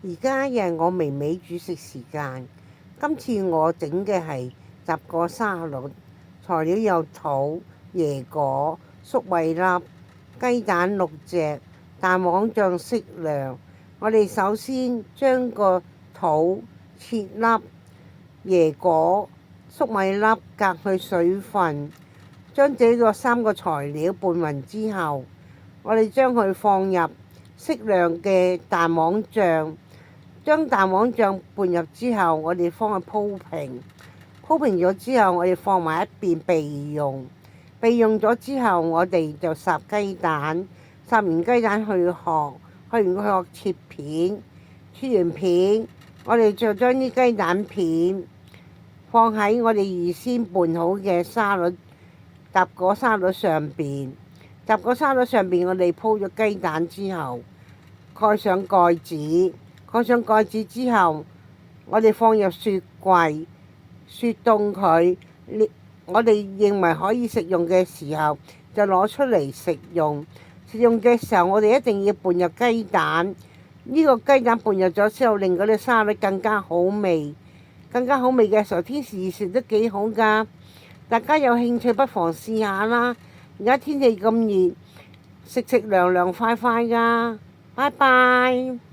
而家又係我微微煮食時間。今次我整嘅係雜果沙律，材料有肚、椰果、粟米粒、雞蛋6隻、蛋黃醬適量。我哋首先將個肚切粒，椰果、粟米粒隔去水分，將這個3個材料拌勻之後，我哋將佢放入適量嘅蛋黃醬。將蛋黃醬拌入之後，我哋放去鋪平。鋪平咗之後，我哋放埋一邊備用。備用咗之後，我哋就烚雞蛋。烚完雞蛋去殼，去完個殼切片。切完片，我哋就將啲雞蛋片放喺我哋預先拌好嘅雜果沙律上邊。雜果沙律上邊，我哋鋪咗雞蛋之後，蓋上蓋子。蓋上蓋子之後，我哋放入雪櫃，雪凍佢。我哋認為可以食用嘅時候，就攞出嚟食用。食用嘅時候，我哋一定要拌入雞蛋。呢個雞蛋拌入咗之後，令嗰啲沙律更加好味。更加好味嘅時候，天時熱食都幾好㗎。大家有興趣不妨試下啦。而家天氣咁熱，食涼涼快快㗎。拜拜。